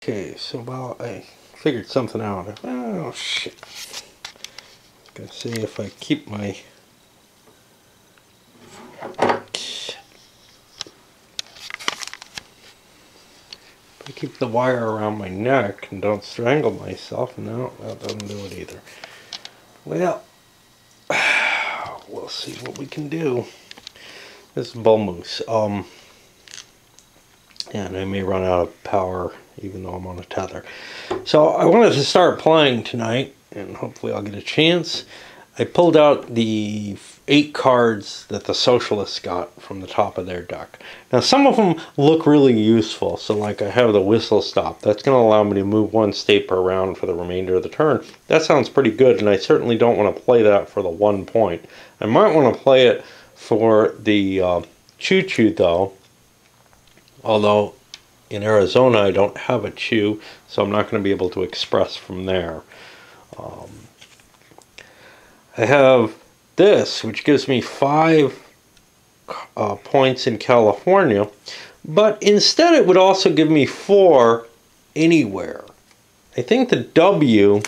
Okay, so while I figured something out, oh shit. Gonna see if I keep my the wire around my neck and don't strangle myself. No, that doesn't do it either. Well, we'll see what we can do. This is bull moose. And I may run out of power even though I'm on a tether. So I wanted to start playing tonight, and hopefully I'll get a chance. I pulled out the 8 cards that the socialists got from the top of their deck. Now some of them look really useful, so like I have the whistle stop. That's going to allow me to move 1 state per round for the remainder of the turn. That sounds pretty good, and I certainly don't want to play that for the 1 point. I might want to play it for the choo-choo though, although in Arizona I don't have a chew, so I'm not going to be able to express from there. I have this, which gives me 5 points in California, but instead it would also give me 4 anywhere. I think the W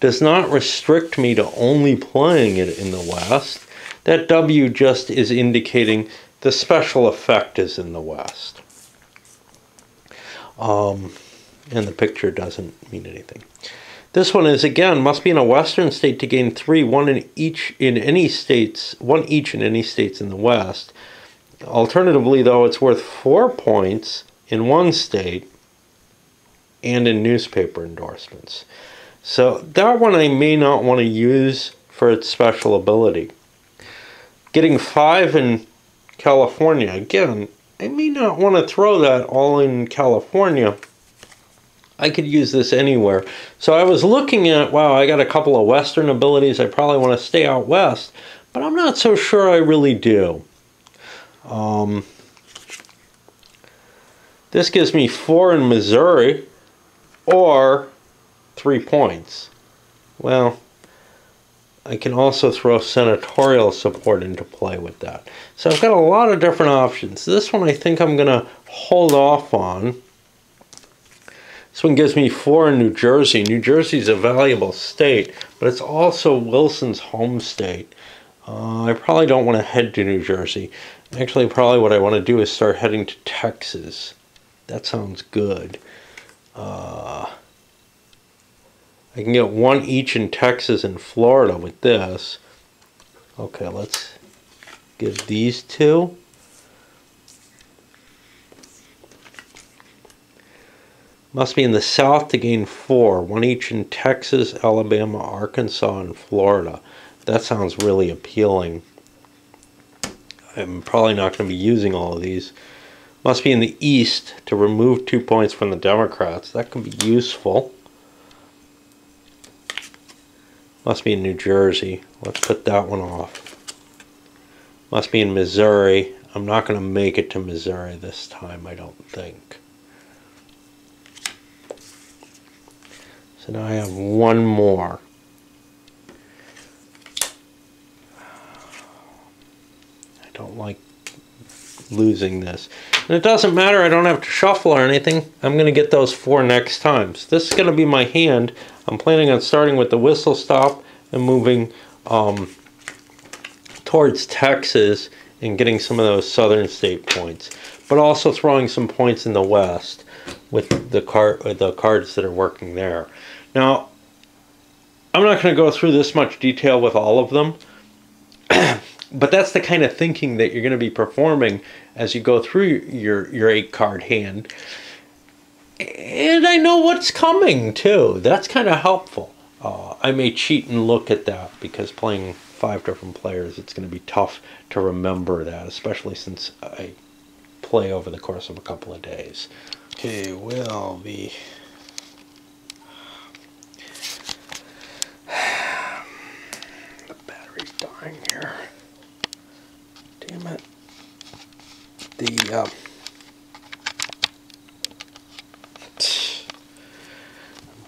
does not restrict me to only playing it in the West. That W just is indicating the special effect is in the West. And the picture doesn't mean anything. This one is, again, must be in a Western state to gain 3, 1 each in any states in the West. Alternatively, though, it's worth 4 points in 1 state and in newspaper endorsements. So that one I may not want to use for its special ability. Getting 5 in California, again, I may not want to throw that all in California. I could use this anywhere. So I was looking at, wow, I got a couple of Western abilities. I probably want to stay out West, but I'm not so sure I really do. This gives me 4 in Missouri or 3 points. Well, I can also throw senatorial support into play with that. So I've got a lot of different options. This one I think I'm going to hold off on. This one gives me 4 in New Jersey. New Jersey is a valuable state, but it's also Wilson's home state. I probably don't want to head to New Jersey. Actually, probably what I want to do is start heading to Texas. That sounds good. I can get 1 each in Texas and Florida with this. Okay, let's give these 2. Must be in the South to gain 4. 1 each in Texas, Alabama, Arkansas, and Florida. That sounds really appealing. I'm probably not going to be using all of these. Must be in the East to remove 2 points from the Democrats. That can be useful. Must be in New Jersey. Let's put that one off. Must be in Missouri. I'm not going to make it to Missouri this time, I don't think. So now I have 1 more. I don't like losing this. And it doesn't matter, I don't have to shuffle or anything. I'm going to get those 4 next times. This is going to be my hand. I'm planning on starting with the whistle stop and moving towards Texas and getting some of those southern state points. But also throwing some points in the West with the cards that are working there. Now, I'm not going to go through this much detail with all of them, but that's the kind of thinking that you're going to be performing as you go through your 8-card hand. And I know what's coming, too. That's kind of helpful. I may cheat and look at that, because playing 5 different players, it's going to be tough to remember that, especially since I play over the course of a couple of days. Okay, well, the battery's dying here. Damn it. I'm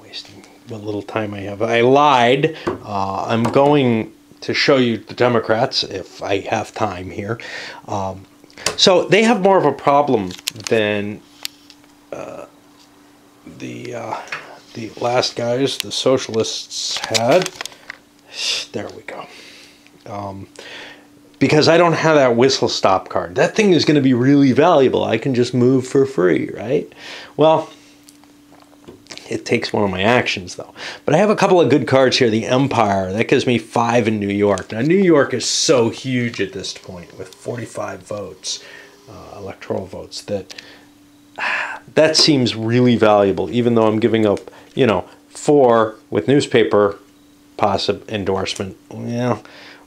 wasting what little time I have. I lied. I'm going to show you the Democrats if I have time here. So they have more of a problem than the last guys, the socialists, had. There we go. Because I don't have that whistle stop card. That thing is going to be really valuable. I can just move for free, right? Well, it takes one of my actions, though. But I have a couple of good cards here. The Empire, that gives me 5 in New York. Now, New York is so huge at this point with 45 votes, electoral votes, that seems really valuable, even though I'm giving up, 4 with newspaper endorsement. Yeah,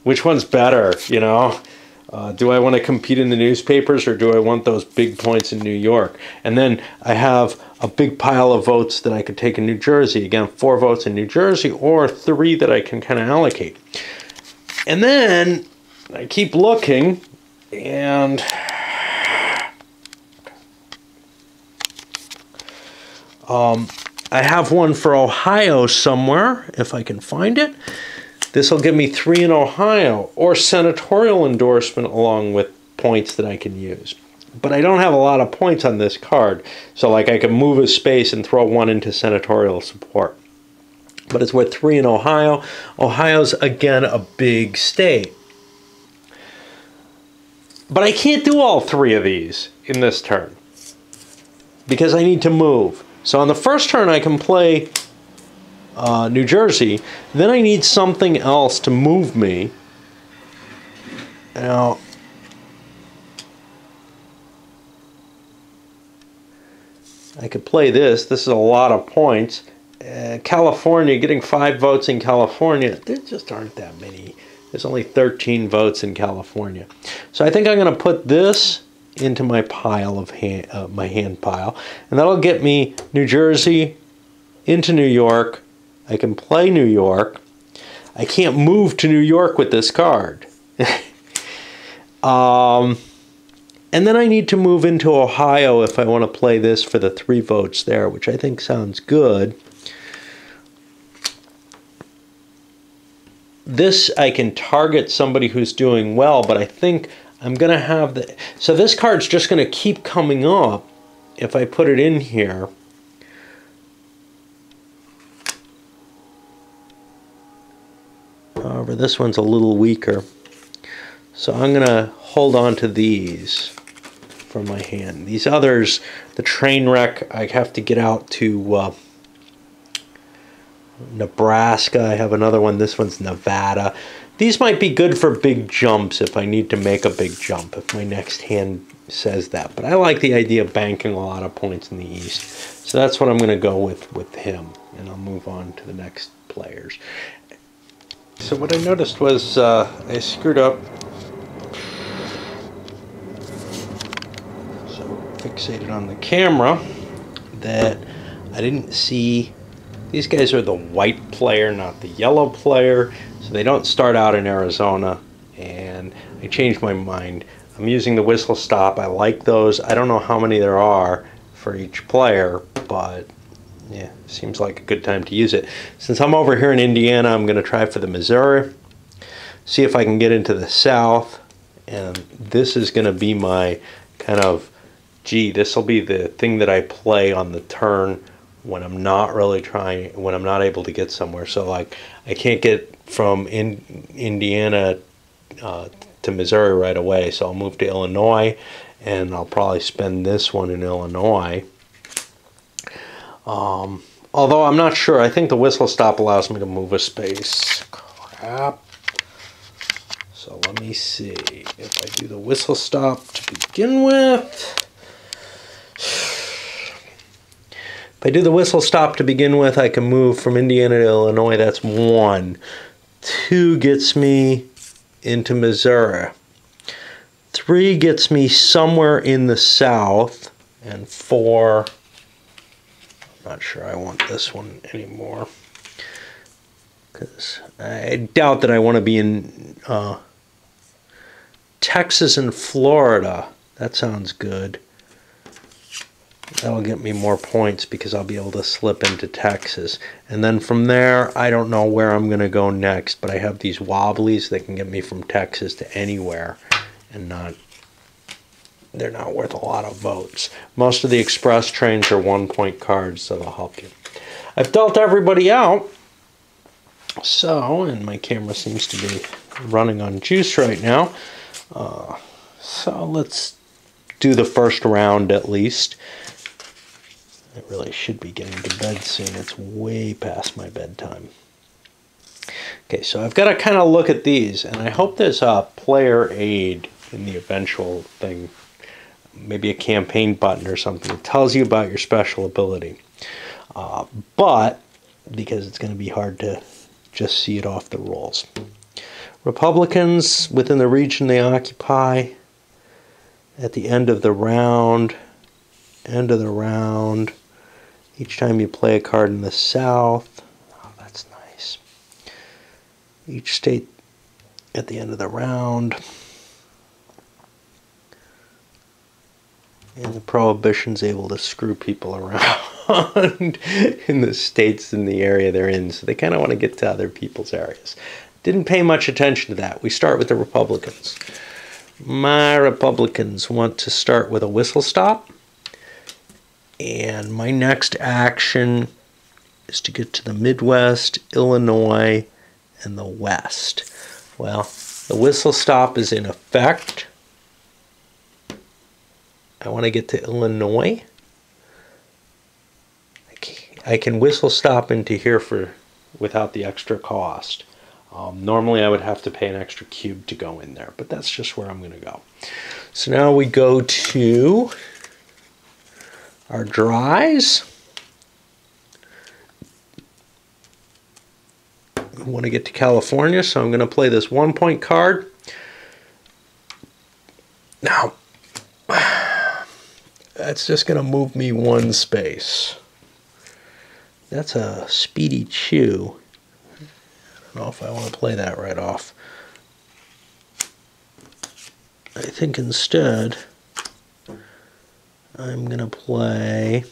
which one's better, Do I want to compete in the newspapers, or do I want those big points in New York? And then I have a big pile of votes that I could take in New Jersey. Again, 4 votes in New Jersey, or 3 that I can kind of allocate. And then I keep looking, and I have one for Ohio somewhere, if I can find it. This will give me 3 in Ohio, or senatorial endorsement along with points that I can use. But I don't have a lot of points on this card, so like I can move a space and throw 1 into senatorial support. But it's worth 3 in Ohio. Ohio's, again, a big state. But I can't do all 3 of these in this turn, because I need to move. So on the first turn I can play New Jersey, then I need something else to move me. Now, I could play this. This is a lot of points. California, getting 5 votes in California, there just aren't that many. There's only 13 votes in California. So I think I'm going to put this into my pile of my hand pile, and that'll get me New Jersey into New York. I can play New York. I can't move to New York with this card. And then I need to move into Ohio if I want to play this for the 3 votes there, which I think sounds good. This, I can target somebody who's doing well, but I think I'm going to have the... So this card's just going to keep coming up if I put it in here. However, this one's a little weaker. So I'm going to hold on to these from my hand. These others, the train wreck, I have to get out to Nebraska. I have another one. This one's Nevada. These might be good for big jumps if I need to make a big jump, if my next hand says that. But I like the idea of banking a lot of points in the East. So that's what I'm going to go with him. And I'll move on to the next players. So what I noticed was I screwed up. So fixated on the camera that I didn't see. These guys are the white player, not the yellow player. So they don't start out in Arizona. And I changed my mind. I'm using the whistle stop. I like those. I don't know how many there are for each player, but yeah, seems like a good time to use it. Since I'm over here in Indiana, I'm going to try for the Missouri. See if I can get into the South. And this is going to be my kind of, gee, this will be the thing that I play on the turn when I'm not really trying, when I'm not able to get somewhere. So like, I can't get from Indiana to Missouri right away. So I'll move to Illinois, and I'll probably spend this one in Illinois. Although I'm not sure. I think the whistle stop allows me to move a space. Crap. So let me see. If I do the whistle stop to begin with. If I do the whistle stop to begin with, I can move from Indiana to Illinois. That's 1. 2 gets me into Missouri. 3 gets me somewhere in the South. And 4... Not sure I want this one anymore, because I doubt that I want to be in Texas and Florida. That sounds good. That'll get me more points because I'll be able to slip into Texas. And then from there, I don't know where I'm going to go next, but I have these wobblies that can get me from Texas to anywhere and not they're not worth a lot of votes. Most of the express trains are 1-point cards, so they'll help you. I've dealt everybody out. So, and my camera seems to be running on juice right now. So let's do the first round at least. I really should be getting to bed soon. It's way past my bedtime. Okay, so I've got to kind of look at these, and I hope there's a player aid in the eventual thing. Maybe a campaign button or something that tells you about your special ability. But, because it's going to be hard to just see it off the rolls. Republicans within the region they occupy. At the end of the round, each time you play a card in the South. Oh, that's nice. Each state at the end of the round. And the Prohibition's able to screw people around in the states in the area they're in, so they kind of want to get to other people's areas. Didn't pay much attention to that. We start with the Republicans. My Republicans want to start with a whistle stop. And my next action is to get to the Midwest, Illinois, and the West. Well, the whistle stop is in effect. I want to get to Illinois. I can whistle stop into here without the extra cost. Normally I would have to pay an extra cube to go in there, but that's just where I'm going to go. So now we go to our dries. We want to get to California, so I'm going to play this 1-point card. Now, that's just going to move me 1 space. That's a speedy chew. I don't know if I want to play that right off. I think instead I'm going to play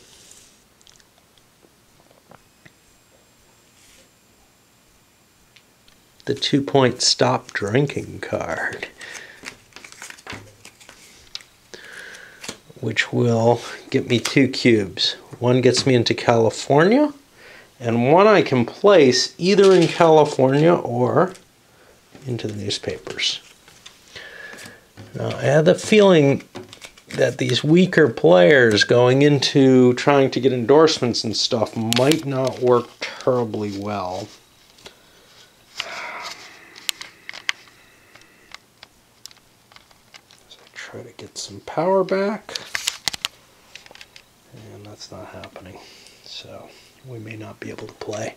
the 2-point stop drinking card, which will get me 2 cubes. One gets me into California, and one I can place either in California or into the newspapers. Now, I have the feeling that these weaker players going into trying to get endorsements and stuff might not work terribly well. So I try to get some power back, and that's not happening. So we may not be able to play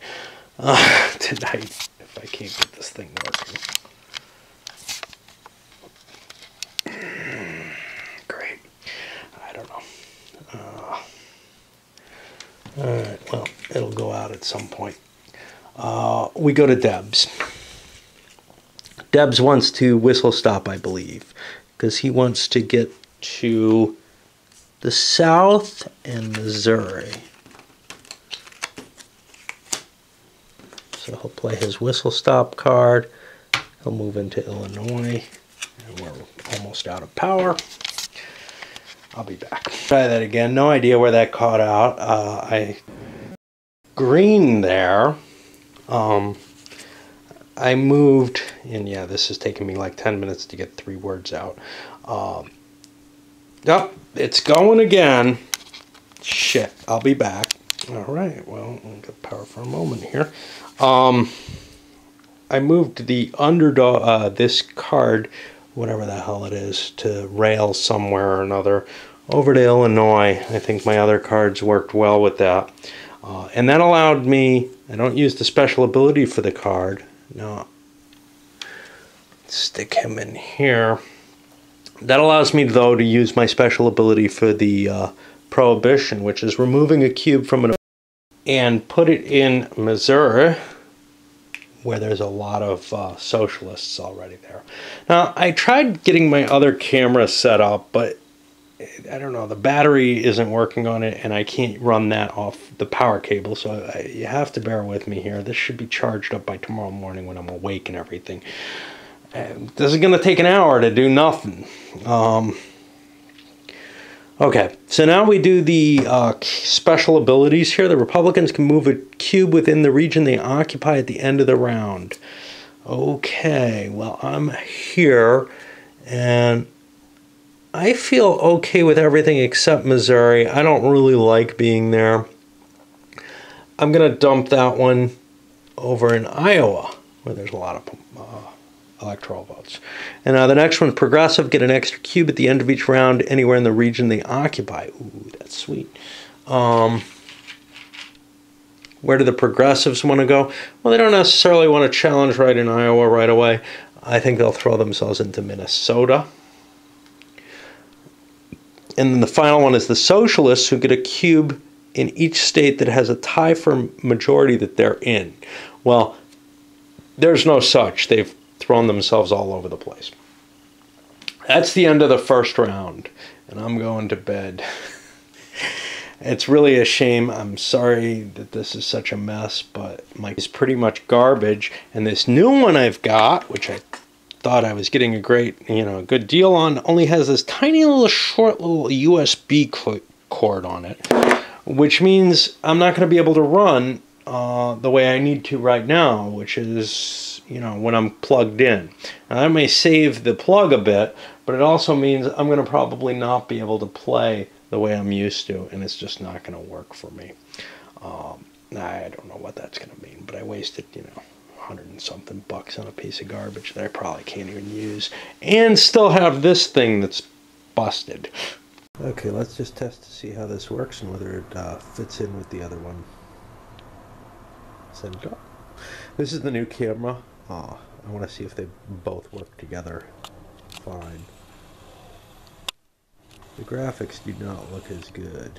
tonight if I can't get this thing working. Great. I don't know. Alright, well, it'll go out at some point. We go to Debs. Debs wants to whistle stop, I believe, because he wants to get to the South and Missouri. So he'll play his whistle stop card. He'll move into Illinois. And we're almost out of power. I'll be back. Try that again. No idea where that caught out. Green there. I moved, and yeah, this is taking me like 10 minutes to get 3 words out. Oh, it's going again. Shit, I'll be back. All right, well, I'll get power for a moment here. I moved the underdog, this card, whatever the hell it is, to rail somewhere or another, over to Illinois. I think my other cards worked well with that. And that allowed me, I don't use the special ability for the card. No, stick him in here. That allows me, though, to use my special ability for the Prohibition, which is removing a cube from an and put it in Missouri, where there's a lot of socialists already there. Now, I tried getting my other camera set up, but I don't know, the battery isn't working on it, and I can't run that off the power cable, so you have to bear with me here. This should be charged up by tomorrow morning when I'm awake and everything. This is going to take an hour to do nothing. Okay, so now we do the special abilities here. The Republicans can move a cube within the region they occupy at the end of the round. Okay, well, I'm here, and I feel okay with everything except Missouri. I don't really like being there. I'm going to dump that one over in Iowa, where there's a lot of electoral votes. And the next one, progressive, get an extra cube at the end of each round anywhere in the region they occupy. Ooh, that's sweet. Where do the progressives want to go? Well, they don't necessarily want to challenge right in Iowa right away. I think they'll throw themselves into Minnesota. And then the final one is the socialists, who get a cube in each state that has a tie for majority that they're in. Well, there's no such. They've thrown themselves all over the place. That's the end of the first round, and I'm going to bed. It's really a shame. I'm sorry that this is such a mess, but is pretty much garbage. And this new one I've got, which I thought I was getting a great, good deal on, only has this tiny little short little USB cord on it, which means I'm not going to be able to run the way I need to right now, which is, when I'm plugged in. Now, that may save the plug a bit, but it also means I'm going to probably not be able to play the way I'm used to, and it's just not going to work for me. I don't know what that's going to mean, but I wasted, $100 and something on a piece of garbage that I probably can't even use, and still have this thing that's busted. Okay, let's just test to see how this works and whether it fits in with the other one. Send it up. This is the new camera. I want to see if they both work together fine. The graphics do not look as good.